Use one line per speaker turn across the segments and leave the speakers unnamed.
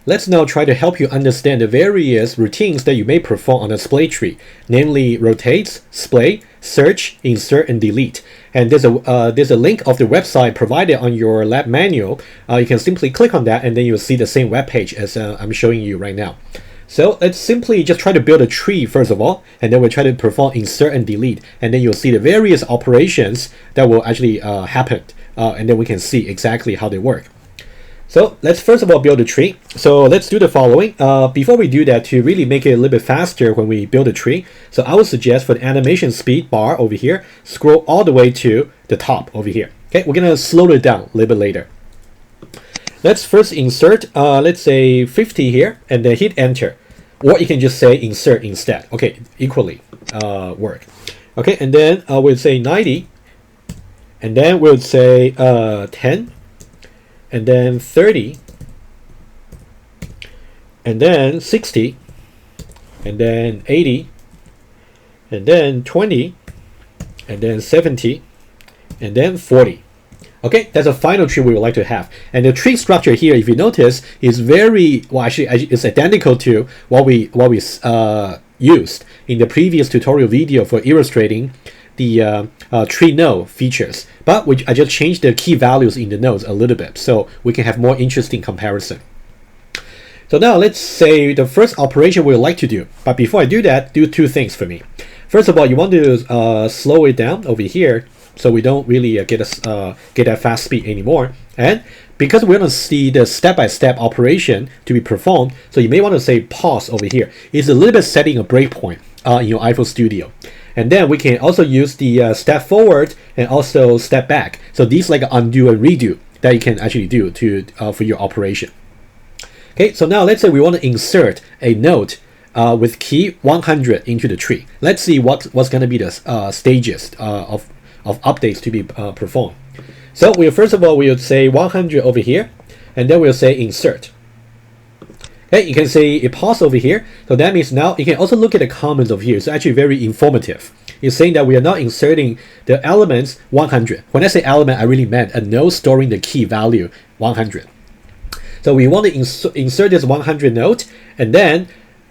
let's now try to help you understand the various routines that you may perform on a splay tree, namely rotate, splay, search, insert, and delete. And there's a link of the website provided on your lab manual. You can simply click on that and then you'll see the same web page as I'm showing you right now. So let's simply just try to build a tree first of all, and then we'll try to perform insert and delete, and then you'll see the various operations that will actually happen, and then we can see exactly how they work. So let's first of all build a tree. So let's do the following. Before we do that, to really make it a little bit faster when we build a tree, so I would suggest for the animation speed bar over here, scroll all the way to the top over here. Okay, we're gonna slow it down a little bit later. Let's first insert, let's say 50 here, and then hit enter. Or you can just say insert instead. Okay, equally work. Okay, and then we'll say 90, and then we'll say 10, and then 30, and then 60, and then 80, and then 20, and then 70, and then 40. Okay, that's a final tree we would like to have. And the tree structure here, if you notice, is very, well, actually it's identical to what we used in the previous tutorial video for illustrating the tree node features. But I just changed the key values in the nodes a little bit so we can have more interesting comparison. So now let's say the first operation we would like to do. But before I do that, do two things for me. First of all, you want to slow it down over here, so we don't really get that fast speed anymore. And because we're going to see the step-by-step operation to be performed, so you may want to say pause over here. It's a little bit setting a breakpoint in your iPhone Studio. And then we can also use the step forward and also step back. So these like undo and redo that you can actually do to for your operation. Okay, so now let's say we want to insert a node with key 100 into the tree. Let's see what's going to be the stages of updates to be performed. So first of all, we'll say 100 over here, and then we'll say insert. Okay, you can say a pause over here. So that means now you can also look at the comments over here. It's actually very informative. It's saying that we are now inserting the elements 100. When I say element, I really meant a node storing the key value 100. So we want to insert this 100 node, and then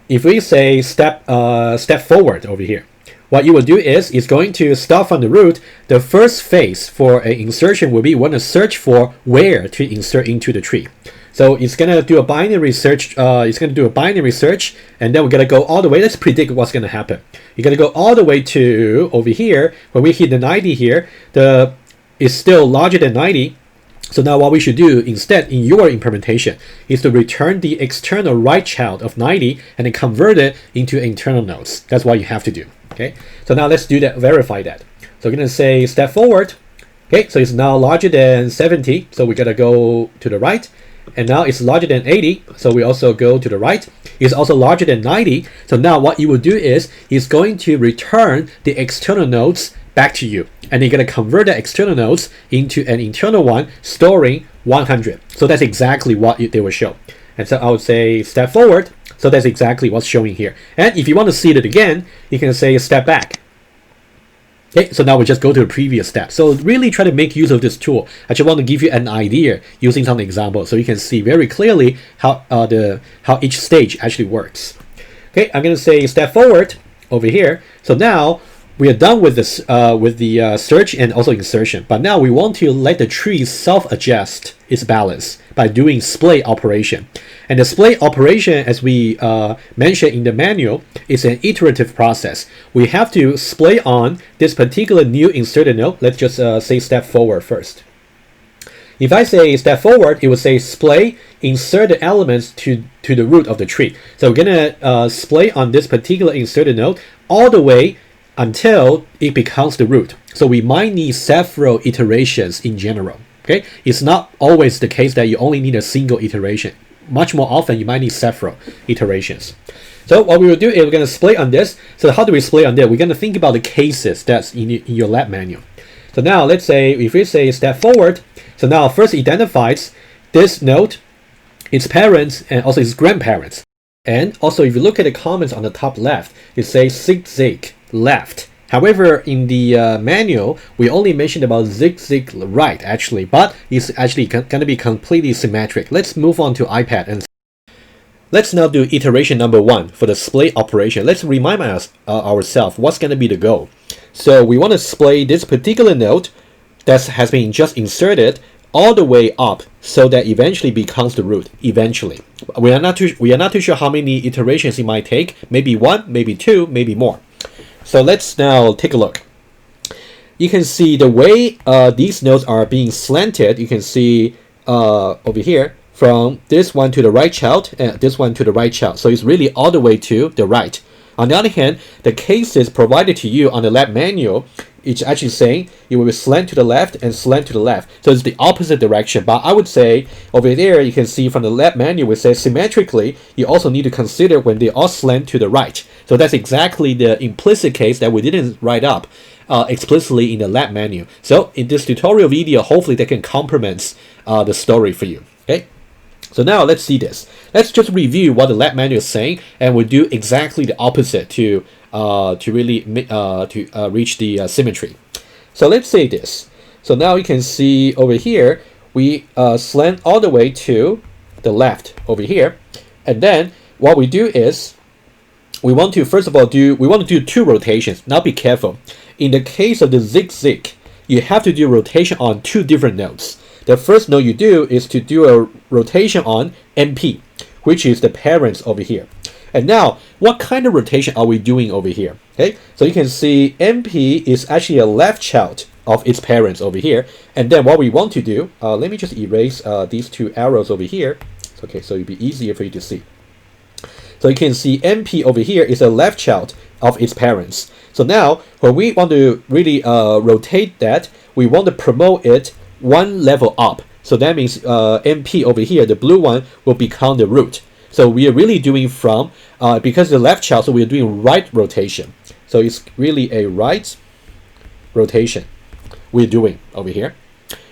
if we say step forward over here, what you will do is it's going to start from the root. The first phase for an insertion will be we want to search for where to insert into the tree. So it's going to do a binary search. It's going to do a binary search, and then we're going to go all the way. Let's predict what's going to happen. You're going to go all the way to over here. When we hit the 90 here, it's still larger than 90. So now what we should do instead in your implementation is to return the external right child of 90 and then convert it into internal nodes. That's what you have to do. Okay, so now let's do that, verify that. So we're going to say step forward. Okay, so it's now larger than 70. So we got to go to the right. And now it's larger than 80. So we also go to the right. It's also larger than 90. So now what you will do is it's going to return the external nodes back to you. And you're going to convert the external nodes into an internal one storing 100. So that's exactly what they will show. And so I would say step forward. So that's exactly what's showing here. And if you want to see it again, you can say step back. Okay, so now we just go to the previous step. So really try to make use of this tool. I just want to give you an idea using some examples so you can see very clearly how each stage actually works. Okay, I'm going to say step forward over here. So now we are done with this with the search and also insertion. But now we want to let the tree self-adjust its balance by doing splay operation. And the splay operation, as we mentioned in the manual, is an iterative process. We have to splay on this particular new inserted node. Let's just say step forward first. If I say step forward, it will say splay, insert the elements to the root of the tree. So we're gonna splay on this particular inserted node all the way until it becomes the root. So we might need several iterations in general. Okay, it's not always the case that you only need a single iteration. Much more often, you might need several iterations. So what we will do is we're going to splay on this. So how do we splay on that? We're going to think about the cases that's in your lab manual. So now let's say if we say step forward. So now first identifies this node, its parents, and also its grandparents. And also if you look at the comments on the top left, it says zig left. However, in the manual, we only mentioned about zig right actually, but it's actually going to be completely symmetric. Let's move on to iPad and Let's now do iteration number 1 for the splay operation. Let's remind ourselves what's going to be the goal. So we want to splay this particular node that has been just inserted all the way up so that eventually becomes the root. Eventually, we are not too sure how many iterations it might take. Maybe 1, maybe 2, maybe more. So let's now take a look. You can see the way these nodes are being slanted. You can see over here, from this one to the right child and this one to the right child. So it's really all the way to the right. On the other hand, the cases provided to you on the lab manual, it's actually saying it will be slant to the left and slant to the left. So it's the opposite direction. But I would say over there, you can see from the lab manual, it says symmetrically, you also need to consider when they all slant to the right. So that's exactly the implicit case that we didn't write up explicitly in the lab manual. So in this tutorial video, hopefully that can complement the story for you. Okay. So now let's see this. Let's just review what the lab manual is saying, and we'll do exactly the opposite to really reach the symmetry. So let's say this. So now you can see over here, we slant all the way to the left over here, and then what we do is we want to first of all do 2 rotations. Now be careful. In the case of the zig-zig, you have to do rotation on 2 different nodes. The first node you do is to do a rotation on MP, which is the parents over here. And now, what kind of rotation are we doing over here? Okay, so you can see MP is actually a left child of its parents over here. And then what we want to do, let me just erase these 2 arrows over here. Okay, so it'll be easier for you to see. So you can see MP over here is a left child of its parents. So now, when we want to really rotate that, we want to promote it 1 level up. So that means MP over here, the blue one, will become the root. So we are really doing from, because the left child, so we are doing right rotation. So it's really a right rotation we're doing over here.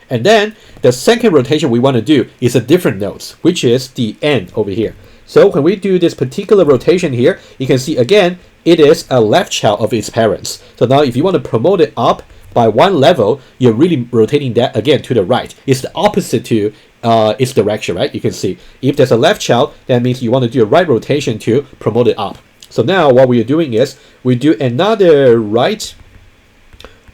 And then the second rotation we want to do is a different nodes, which is the end over here. So when we do this particular rotation here, you can see again, it is a left child of its parents. So now if you want to promote it up by 1 level, you're really rotating that again to the right. It's the opposite to its direction, right? You can see if there's a left child, that means you want to do a right rotation to promote it up. So now what we are doing is we do another right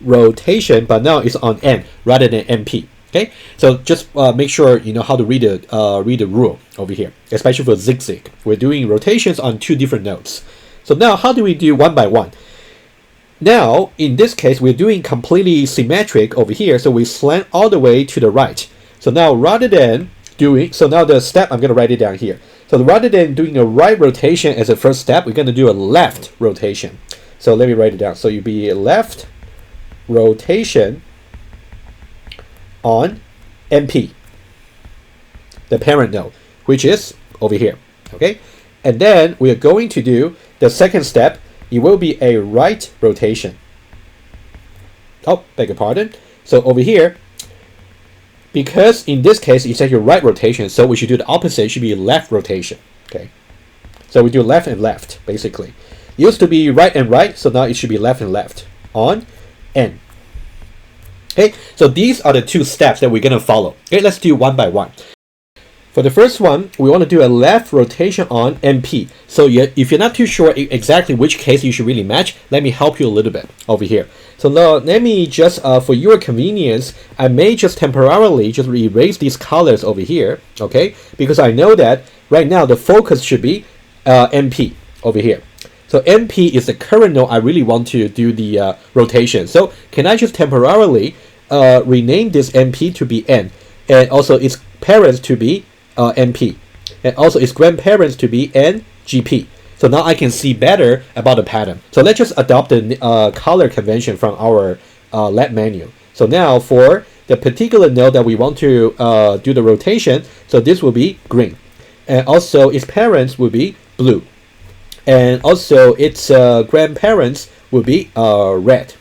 rotation, but now it's on N rather than MP. Okay, so just make sure you know how to read the rule over here, especially for zig-zag. We're doing rotations on 2 different nodes. So now how do we do 1 by 1? Now, in this case, we're doing completely symmetric over here, so we slant all the way to the right. So now, rather than doing, so now the step, I'm going to write it down here. So rather than doing a right rotation as a first step, we're going to do a left rotation. So let me write it down. So you'll be a left rotation on MP, the parent node, which is over here. Okay, and then we are going to do the second step. It will be a right rotation. Oh, beg your pardon. So over here, because in this case it's actually right rotation, so we should do the opposite. It should be left rotation. Okay, so we do left and left basically. It used to be right and right, so now it should be left and left on N. Okay, so these are the 2 steps that we're gonna follow. Okay, let's do 1 by 1. For the first one, we want to do a left rotation on MP. So if you're not too sure exactly which case you should really match, let me help you a little bit over here. So now let me just, for your convenience, I may just temporarily just erase these colors over here, okay? Because I know that right now the focus should be MP over here. So MP is the current node I really want to do the rotation. So can I just temporarily rename this MP to be N, and also its parents to be MP, and also its grandparents to be NGP. So now I can see better about the pattern. So let's just adopt the color convention from our lab manual. So now for the particular node that we want to do the rotation, so this will be green, and also its parents will be blue, and also its grandparents will be red.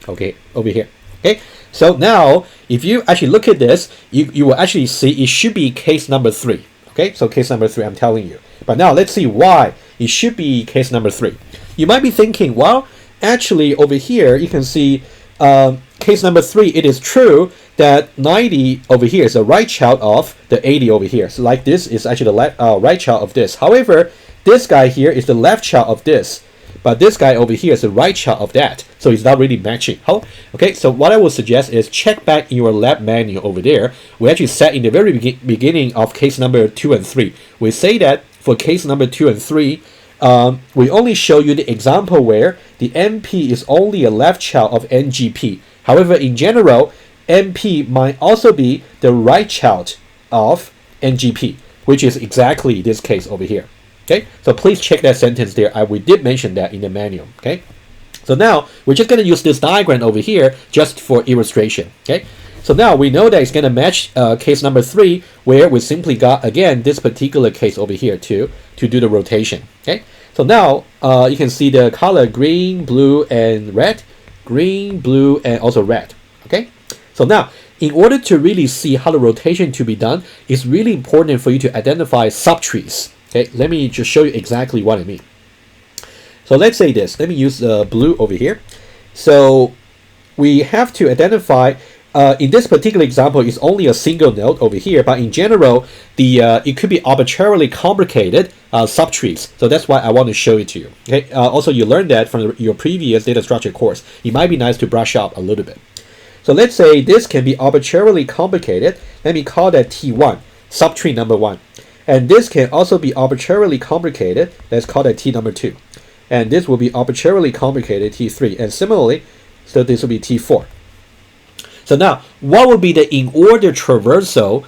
Okay, over here. Okay, so now if you actually look at this, you will actually see it should be case number 3. Okay, so case number 3, I'm telling you. But now let's see why it should be case number 3. You might be thinking, well, actually over here you can see case number 3, it is true that 90 over here is the right child of the 80 over here. So like this is actually the right child of this. However, this guy here is the left child of this, but this guy over here is the right child of that. So it's not really matching. Okay, so what I would suggest is check back in your lab manual over there. We actually said in the very beginning of case number 2 and 3, we say that for case number 2 and 3, we only show you the example where the NP is only a left child of NGP. However, in general, NP might also be the right child of NGP, which is exactly this case over here. Okay, so please check that sentence there. We did mention that in the manual. Okay, so now we're just going to use this diagram over here just for illustration. Okay, so now we know that it's going to match case number 3, where we simply got, again, this particular case over here to do the rotation. Okay, so now you can see the color green, blue, and red. Green, blue, and also red. Okay, so now in order to really see how the rotation to be done, it's really important for you to identify subtrees. Okay, let me just show you exactly what I mean. So let's say this. Let me use blue over here. So we have to identify, in this particular example, it's only a single node over here, but in general, it could be arbitrarily complicated subtrees. So that's why I want to show it to you. Okay. Also, you learned that from your previous data structure course. It might be nice to brush up a little bit. So let's say this can be arbitrarily complicated. Let me call that T1, subtree number 1. And this can also be arbitrarily complicated. Let's call that T number 2. And this will be arbitrarily complicated T3. And similarly, so this will be T4. So now, what would be the in-order traversal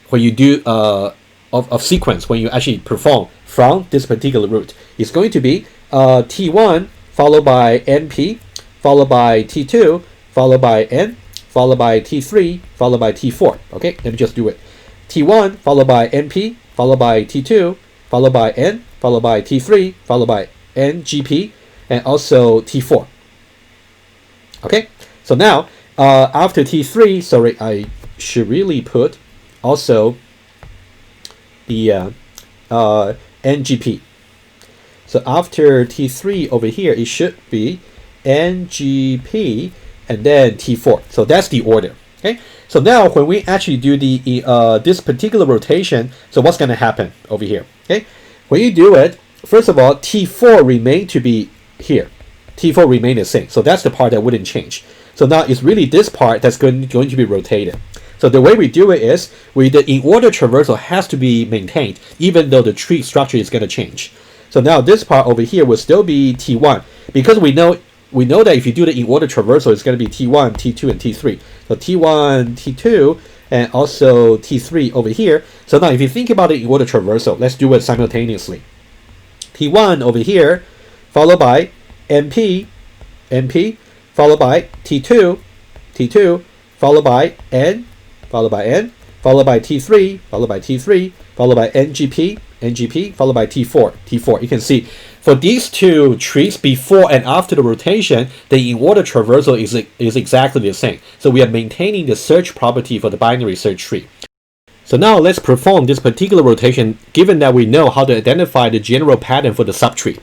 when you do of sequence, when you actually perform from this particular route? It's going to be T1 followed by NP, followed by T2, followed by N, followed by T3, followed by T4. Okay, let me just do it. T1 followed by NP, followed by T2, followed by N, followed by T3, followed by NGP, and also T4. Okay, so now after T3, sorry, I should really put also the NGP. So after T3 over here, it should be NGP and then T4. So that's the order. Okay. So now when we actually do the this particular rotation, so what's going to happen over here? Okay, when you do it, first of all, T4 remain to be here. T4 remain the same. So that's the part that wouldn't change. So now it's really this part that's going to be rotated. So the way we do it is the in-order traversal has to be maintained, even though the tree structure is going to change. So now this part over here will still be T1, because we know that if you do the in-order traversal, it's going to be T1, T2, and T3. So T1, T2, and also T3 over here. So now if you think about the in-order traversal, let's do it simultaneously. T1 over here, followed by NP, NP, followed by T2, T2, followed by N, followed by N, followed by T3, followed by T3, followed by NGP, NGP, followed by T4, T4. You can see for these two trees before and after the rotation, the in-order traversal is exactly the same. So we are maintaining the search property for the binary search tree. So now let's perform this particular rotation, given that we know how to identify the general pattern for the subtree.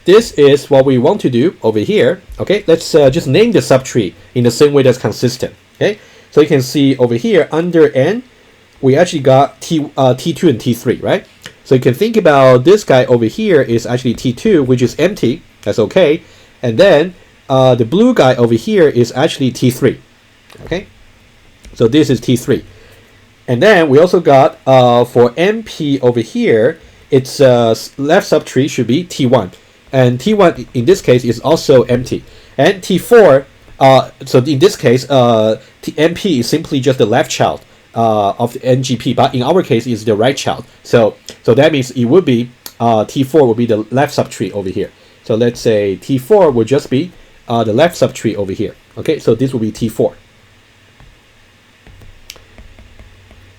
This is what we want to do over here. Okay, let's just name the subtree in the same way that's consistent. Okay, so you can see over here under N, we actually got T2 and T3, right? So you can think about this guy over here is actually T2, which is empty. That's okay. And then the blue guy over here is actually T3. Okay, so this is T3. And then we also got for NP over here, its left subtree should be T1. And T1 in this case is also empty. And T4, so in this case, NP is simply just the left child of the NGP, but in our case, it's the right child. So that means it would be T4 would be the left subtree over here. So let's say T4 would just be the left subtree over here. Okay, so this will be T4.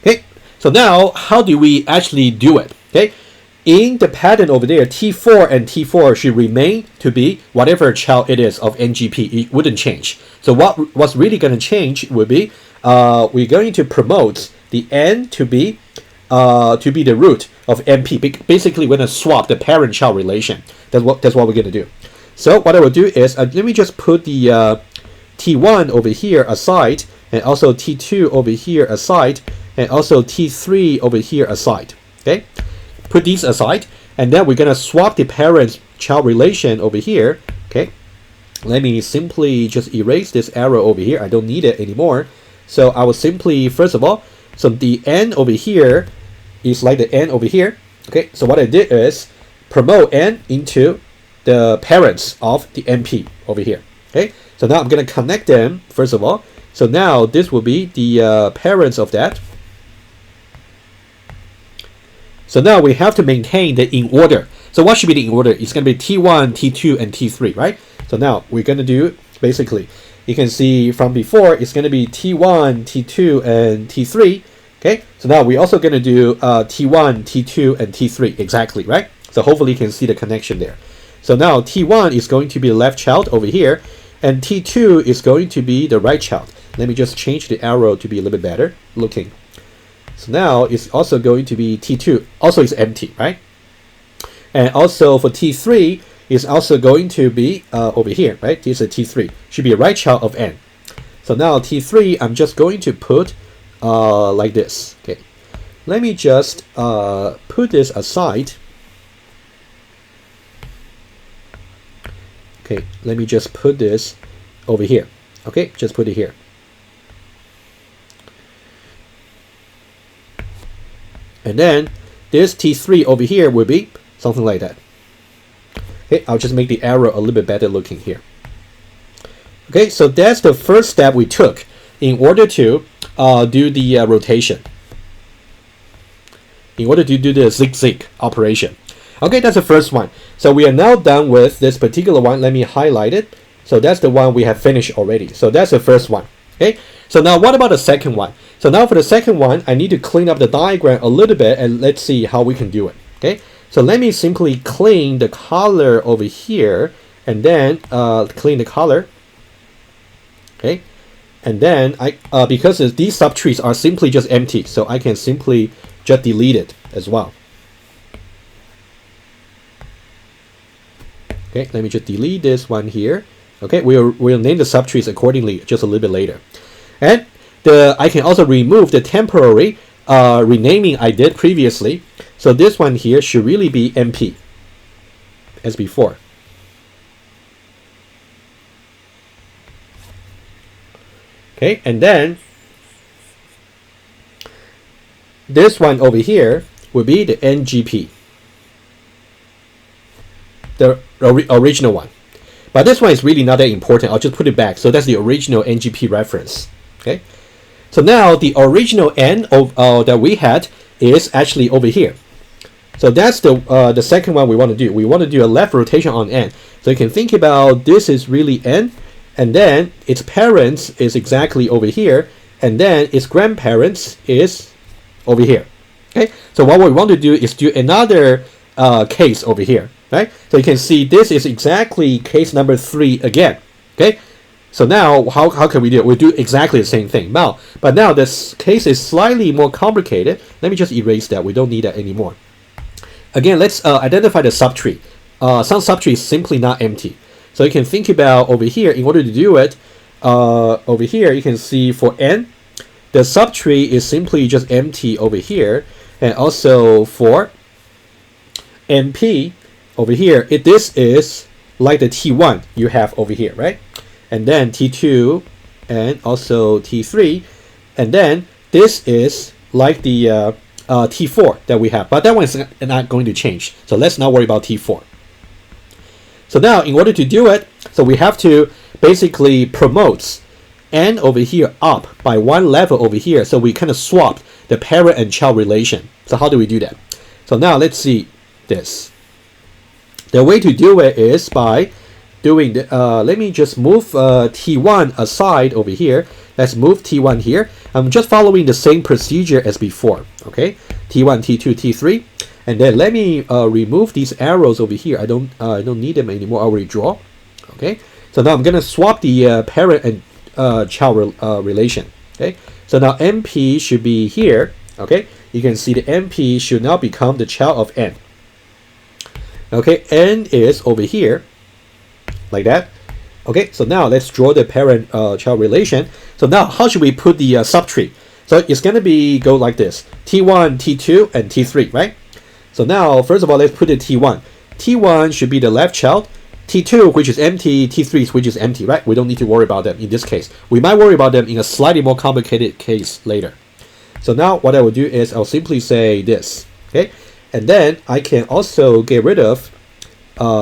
Okay, so now how do we actually do it? Okay, in the pattern over there, T4 and T4 should remain to be whatever child it is of NGP. It wouldn't change. So what's really going to change would be we're going to promote the N to be the root of NP. Basically, we're going to swap the parent-child relation. That's what we're going to do. So what I will do is let me just put the T1 over here aside, and also T2 over here aside, and also T3 over here aside. Okay, put these aside, and then we're gonna swap the parent-child relation over here. Okay, let me simply just erase this arrow over here. I don't need it anymore. So I will simply, first of all, so the n over here is like the n over here. Okay, so what I did is promote n into the parents of the NP over here. Okay, so now I'm gonna connect them first of all. So now this will be the parents of that. So now we have to maintain the in order. So what should be the in order? It's going to be T1, T2, and T3, right? So now we're going to do, basically, you can see from before, it's going to be T1, T2, and T3. Okay, so now we're also going to do T1, T2, and T3, exactly, right? So hopefully you can see the connection there. So now T1 is going to be the left child over here, and T2 is going to be the right child. Let me just change the arrow to be a little bit better looking. So now it's also going to be T2, also it's empty, right? And also for T3, it's also going to be over here, right? This is a T3, should be a right child of n. So now T3, I'm just going to put like this. Okay, let me just put this aside. Okay, let me just put this over here. Okay, just put it here. And then this T3 over here will be something like that. Okay, I'll just make the arrow a little bit better looking here. Okay, so that's the first step we took in order to do the rotation. In order to do the zig-zag operation. Okay, that's the first one. So we are now done with this particular one. Let me highlight it. So that's the one we have finished already. So that's the first one. Okay, so now what about the second one? So now for the second one, I need to clean up the diagram a little bit, and let's see how we can do it. Okay, so let me simply clean the color over here, and then clean the color. Okay, and then because these subtrees are simply just empty, so I can simply just delete it as well. Okay, let me just delete this one here. Okay, we'll name the subtrees accordingly just a little bit later. And I can also remove the temporary renaming I did previously. So this one here should really be MP as before. Okay, and then this one over here will be the NGP, the original one. But this one is really not that important. I'll just put it back. So that's the original NGP reference. Okay. So now the original N of that we had is actually over here. So that's the second one we want to do. We want to do a left rotation on N. So you can think about this is really N, and then its parents is exactly over here, and then its grandparents is over here. Okay. So what we want to do is do another case over here. Right? So you can see this is exactly case number 3 again. Okay. So now how can we do it? We'll do exactly the same thing. Now, but now this case is slightly more complicated. Let me just erase that. We don't need that anymore. Again, let's identify the subtree. Some subtree is simply not empty. So you can think about over here, in order to do it, over here you can see for n, the subtree is simply just empty over here. And also for np, over here, this is like the T1 you have over here, right? And then T2 and also T3. And then this is like the T4 that we have. But that one is not going to change. So let's not worry about T4. So now in order to do it, so we have to basically promote N over here up by one level over here. So we kind of swap the parent and child relation. So how do we do that? So now let's see this. The way to do it is by doing the, let me just move T1 aside over here. Let's move T1 here. I'm just following the same procedure as before. Okay, T1, T2, T3, and then let me remove these arrows over here. I don't need them anymore. I'll redraw. Okay, so now I'm gonna swap the parent and child relation. Okay, so now MP should be here. Okay, you can see the MP should now become the child of N. Okay, N is over here. like that. Okay, so now let's draw the parent-child relation. So now how should we put the subtree? So it's going to be go like this: T1, T2, and T3, right? So now, first of all, let's put the T1. T1 should be the left child. T2, which is empty. T3, which is empty, right? We don't need to worry about them in this case. We might worry about them in a slightly more complicated case later. So now what I will do is I'll simply say this, okay? And then I can also get rid of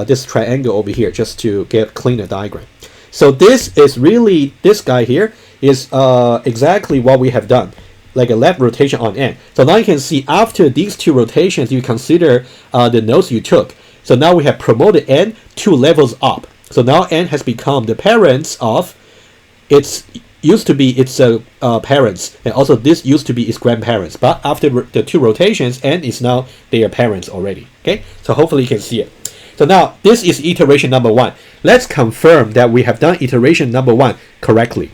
this triangle over here just to get cleaner diagram. So this is really, this guy here is exactly what we have done, like a left rotation on n. So now you can see after these two rotations, you consider the nodes you took. So now we have promoted n 2 levels up. So now n has become the parents of its used to be its parents, and also this used to be its grandparents. But after the two rotations, n is now their parents already. Okay, so hopefully you can see it. So now this is iteration number 1. Let's confirm that we have done iteration number 1 correctly.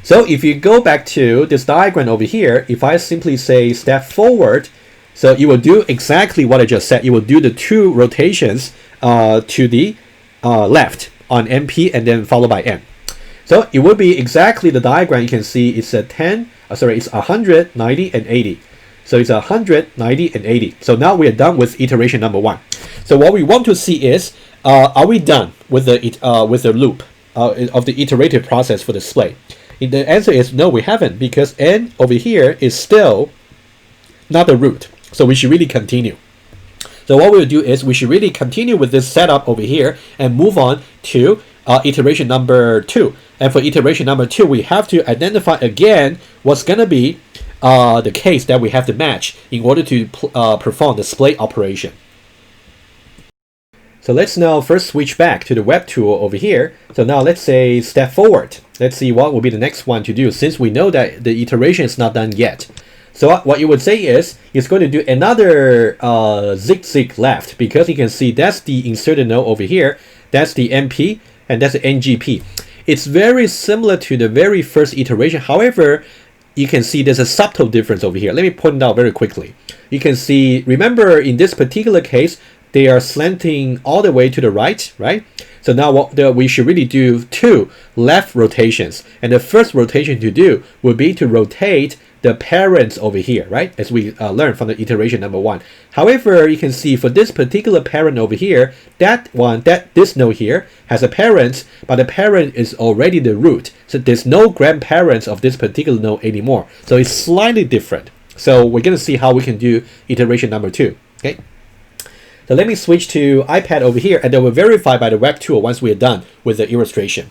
So if you go back to this diagram over here, if I simply say step forward, so you will do exactly what I just said. You will do the two rotations to the left on MP and then followed by n. So it will be exactly the diagram. You can see it's a 10, it's 100, 90, and 80. So it's 100, 90, and 80. So now we are done with iteration number 1. So what we want to see is, are we done with the loop of the iterative process for the Splay? The answer is no, we haven't, because n over here is still not the root. So we should really continue. So what we'll do is we should really continue with this setup over here and move on to iteration number 2. And for iteration number 2, we have to identify again what's going to be the case that we have to match in order to perform the Splay operation. So let's now first switch back to the web tool over here. So now let's say step forward. Let's see what will be the next one to do, since we know that the iteration is not done yet. So what you would say is, it's going to do another zig left, because you can see that's the inserted node over here, that's the MP, and that's the NGP. It's very similar to the very first iteration. However, you can see there's a subtle difference over here. Let me point it out very quickly. You can see, remember in this particular case, they are slanting all the way to the right, right? So now we should really do 2 left rotations. And the first rotation to do would be to rotate the parents over here, right? As we learned from the iteration number 1. However, you can see for this particular parent over here, this node here has a parent, but the parent is already the root. So there's no grandparents of this particular node anymore. So it's slightly different. So we're going to see how we can do iteration number 2. Okay. So let me switch to iPad over here, and then we'll verify by the web tool once we are done with the illustration.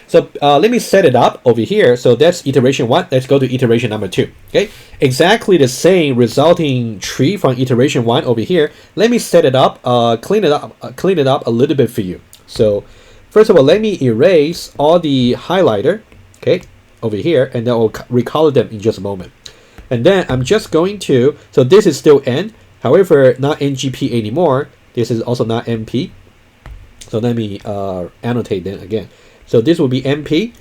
So let me set it up over here. So that's iteration 1. Let's go to iteration number 2. Okay, exactly the same resulting tree from iteration 1 over here. Let me set it up, clean it up a little bit for you. So first of all, let me erase all the highlighter, okay, over here, and then I'll recolor them in just a moment. And then I'm just going to, so this is still N. However, not NGP anymore. This is also not MP. So let me annotate them again. So this will be MP,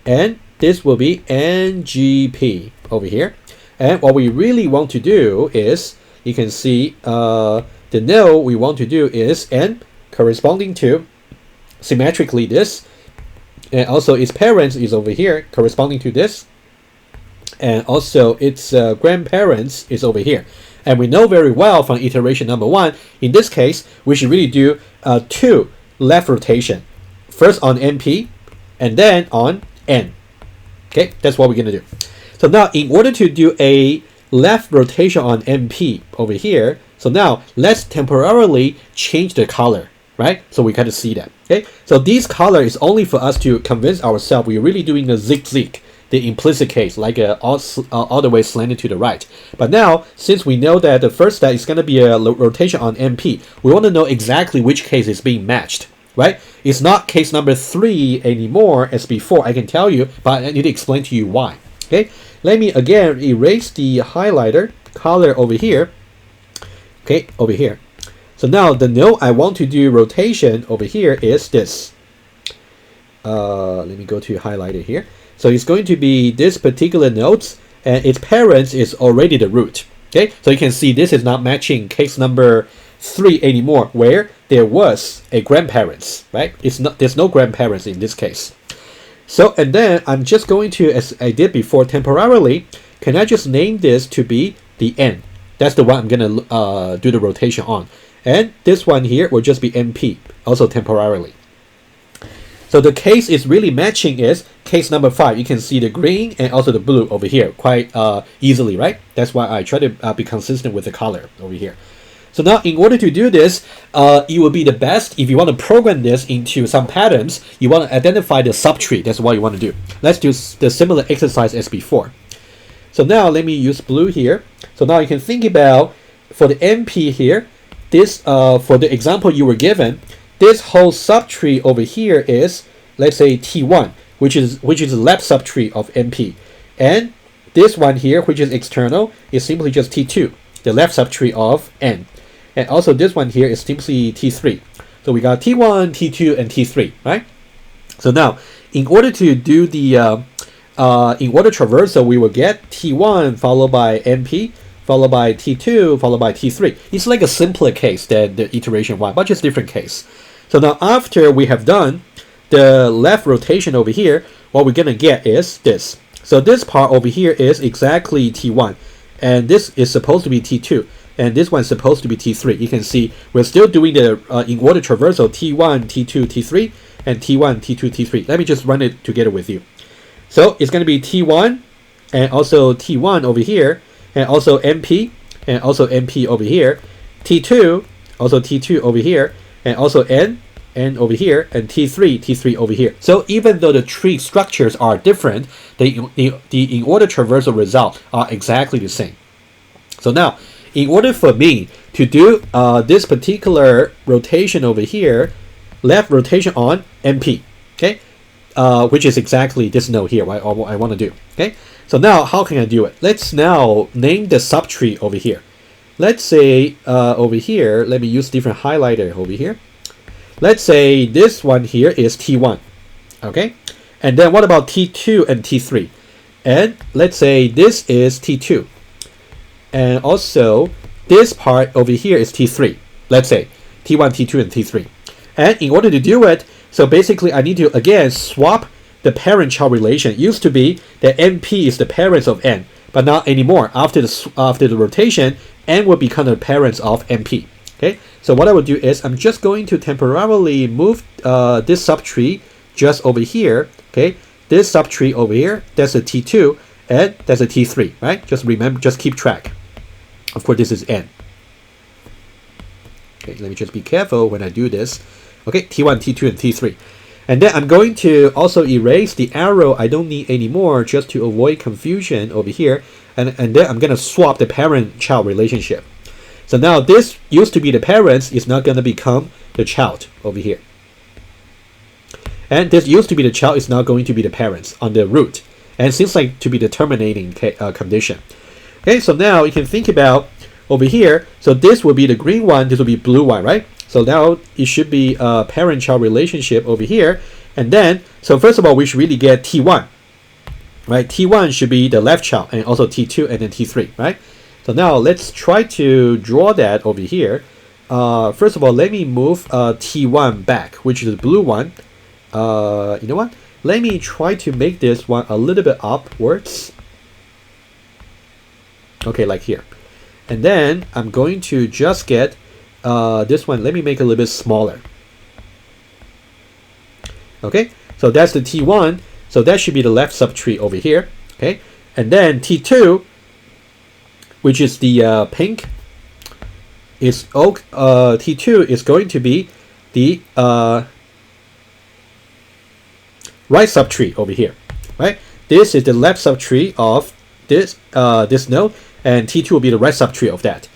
and this will be NGP over here. And what we really want to do is, you can see the node we want to do is N corresponding to symmetrically this, and also its parents is over here corresponding to this, and also its grandparents is over here. And we know very well from iteration number 1, in this case, we should really do 2 left rotation. First on MP, and then on N. Okay, that's what we're going to do. So now, in order to do a left rotation on MP over here, so now let's temporarily change the color, right? So we kind of see that. Okay, so this color is only for us to convince ourselves we're really doing a zig, the implicit case, like all the way slanted to the right. But now, since we know that the first step is going to be a rotation on MP, we want to know exactly which case is being matched, right? It's not case number 3 anymore as before, I can tell you, but I need to explain to you why. Okay, let me again erase the highlighter color over here. Okay, over here. So now the node I want to do rotation over here is this. Let me go to highlighter here. So it's going to be this particular node, and its parents is already the root. Okay, so you can see this is not matching case number 3 anymore where there was a grandparents, right? There's no grandparents in this case. So, and then I'm just going to, as I did before, temporarily, can I just name this to be the N? That's the one I'm going to do the rotation on. And this one here will just be NP, also temporarily. So the case is really matching is case number 5. You can see the green and also the blue over here quite easily, right? That's why I try to be consistent with the color over here. So now in order to do this, it will be the best if you want to program this into some patterns, you want to identify the subtree. That's what you want to do. Let's do the similar exercise as before. So now let me use blue here. So now you can think about for the NP here, this for the example you were given, this whole subtree over here is, let's say T1, which is the left subtree of NP. And this one here, which is external, is simply just T2, the left subtree of N. And also this one here is simply T3. So we got T1, T2, and T3, right? So now, in order to do the in order traversal, we will get T1 followed by NP, followed by T2, followed by T3. It's like a simpler case than the iteration 1, but just different case. So now after we have done the left rotation over here, what we're going to get is this. So this part over here is exactly T1, and this is supposed to be T2, and this one's supposed to be T3. You can see we're still doing the in order traversal T1, T2, T3, and T1, T2, T3. Let me just run it together with you. So it's going to be T1, and also T1 over here, and also NP, and also NP over here, T2, also T2 over here, and also N over here, and T3 over here. So even though the tree structures are different, the in order traversal result are exactly the same. So now, in order for me to do this particular rotation over here, left rotation on NP, okay, which is exactly this node here, what I want to do. Okay, so now how can I do it? Let's now name the subtree over here. Let's say over here, let me use different highlighter over here. Let's say this one here is T1, okay? And then what about T2 and T3? And let's say this is T2. And also this part over here is T3. Let's say T1, T2, and T3. And in order to do it, so basically I need to again swap the parent-child relation. It used to be that NP is the parents of N, but not anymore. After the rotation, N will become the parents of NP. Okay, so what I will do is I'm just going to temporarily move this subtree just over here. Okay, this subtree over here, that's a T2, and that's a T3, right? Just remember, just keep track. Of course, this is N. Okay, let me just be careful when I do this. Okay, T1, T2, and T3. And then I'm going to also erase the arrow I don't need anymore just to avoid confusion over here. And then I'm going to swap the parent-child relationship. So now this used to be the parents is now going to become the child over here. And this used to be the child is now going to be the parents on the root. And it seems like to be the terminating condition. Okay, so now you can think about over here. So this will be the green one, this will be blue one, right? So now it should be a parent-child relationship over here. And then, so first of all, we should really get T1, right? T1 should be the left child, and also T2 and then T3, right? So now let's try to draw that over here. First of all, let me move T1 back, which is the blue one. You know what? Let me try to make this one a little bit upwards. Okay, like here. And then I'm going to just get this one. Let me make it a little bit smaller. Okay, so that's the T1. So that should be the left subtree over here. Okay, and then T2, which is the pink, is T2 is going to be the right subtree over here, right? This is the left subtree of this this node, and T2 will be the right subtree of that.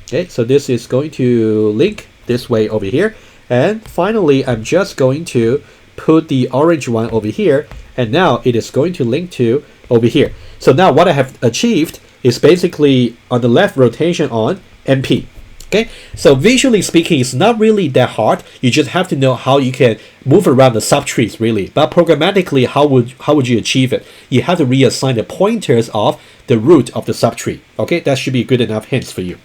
Okay, so this is going to link this way over here, and finally I'm just going to put the orange one over here, and now it is going to link to over here. So now what I have achieved is basically on the left rotation on NP. Okay, so visually speaking, it's not really that hard. You just have to know how you can move around the subtrees, really. But programmatically, how would you achieve it? You have to reassign the pointers of the root of the subtree. Okay, that should be good enough hints for you.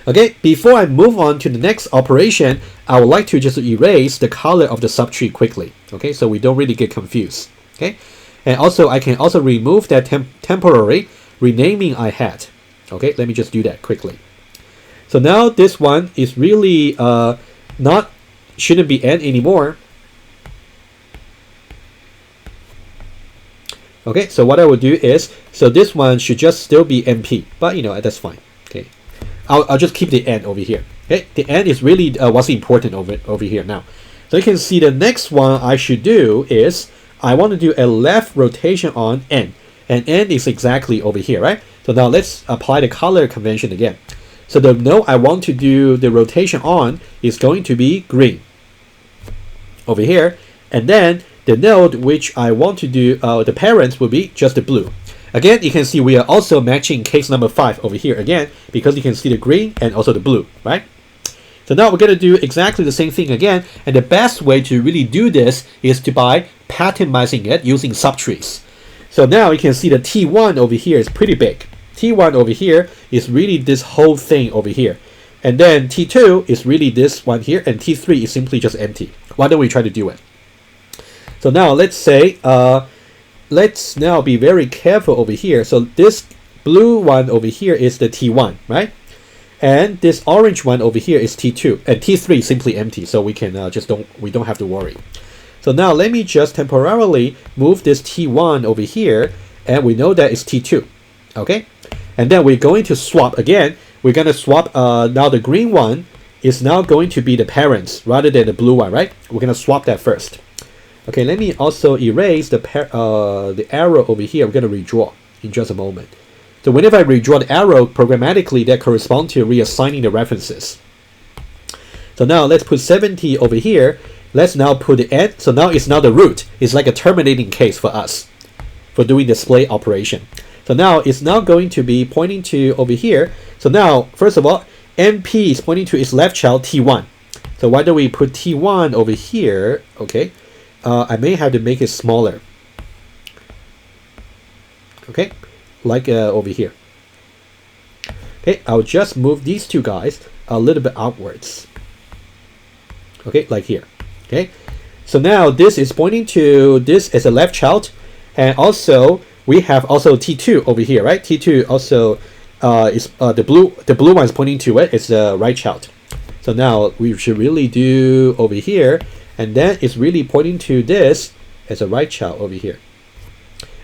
Okay, before I move on to the next operation, I would like to just erase the color of the subtree quickly. Okay, so we don't really get confused. Okay, and also I can also remove that temporary renaming I had. Okay, let me just do that quickly. So now this one is really shouldn't be n anymore. Okay, so what I will do is, so this one should just still be np, but you know, that's fine. Okay, I'll just keep the n over here. Okay, the n is really what's important over here now. So you can see the next one I should do is I want to do a left rotation on n, and n is exactly over here, right? So now let's apply the color convention again. So the node I want to do the rotation on is going to be green over here, and then the node which I want to do the parents will be just the blue. Again, you can see we are also matching case number 5 over here again, because you can see the green and also the blue, right? So now we're going to do exactly the same thing again, and the best way to really do this is by patternizing it using subtrees. So now you can see the T1 over here is pretty big. T1 over here is really this whole thing over here. And then T2 is really this one here, and T3 is simply just empty. Why don't we try to do it? So now let's say, let's now be very careful over here. So this blue one over here is the T1, right? And this orange one over here is T2, and T3 is simply empty. So we can we don't have to worry. So now let me just temporarily move this T1 over here, and we know that it's T2, okay? And then we're going to swap again. We're going to swap, now the green one is now going to be the parents rather than the blue one, right? We're going to swap that first. Okay, let me also erase the arrow over here. I'm going to redraw in just a moment. So whenever I redraw the arrow programmatically, that corresponds to reassigning the references. So now let's put 70 over here. Let's now put the n. So now it's not the root. It's like a terminating case for us for doing the Splay operation. So now it's now going to be pointing to over here. So now, first of all, np is pointing to its left child T1. So why don't we put T1 over here? Okay, I may have to make it smaller. Okay, like over here. Okay, I'll just move these two guys a little bit outwards. Okay, like here. Okay, so now this is pointing to this as a left child, and also we have also T2 over here, right? T2 also is the blue one is pointing to it. It's the right child. So now we should really do over here, and then it's really pointing to this as a right child over here.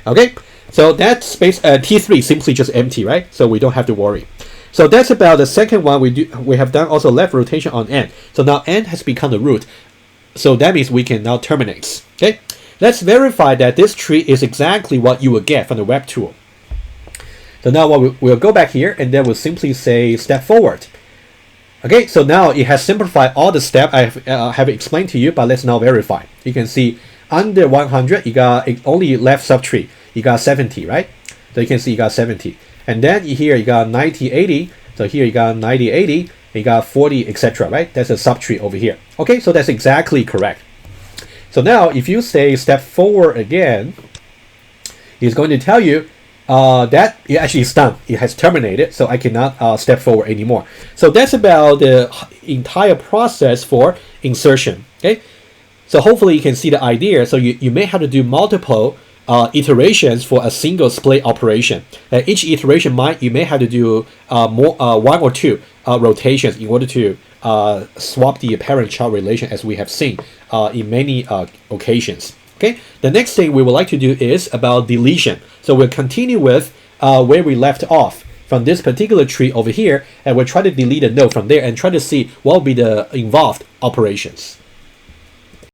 Okay, so that space T3 simply just empty, right? So we don't have to worry. So that's about the second one. We have done also left rotation on n. So now n has become the root. So that means we can now terminate. Okay, let's verify that this tree is exactly what you will get from the web tool. So now we'll go back here, and then we'll simply say step forward. Okay, so now it has simplified all the steps I have explained to you, but let's now verify. You can see under 100, you got only left subtree. You got 70, right? So you can see you got 70. And then here you got 90, 80. So here you got 90, 80. You got 40, etc. Right? That's a subtree over here. Okay, so that's exactly correct. So now if you say step forward again, it's going to tell you that it actually is done. It has terminated, so I cannot step forward anymore. So that's about the entire process for insertion. Okay, so hopefully you can see the idea. So you may have to do multiple iterations for a single Splay operation. Each iteration you may have to do one or two rotations in order to swap the parent-child relation, as we have seen in many occasions. Okay, the next thing we would like to do is about deletion. So we'll continue with where we left off from this particular tree over here, and we'll try to delete a node from there and try to see what will be the involved operations.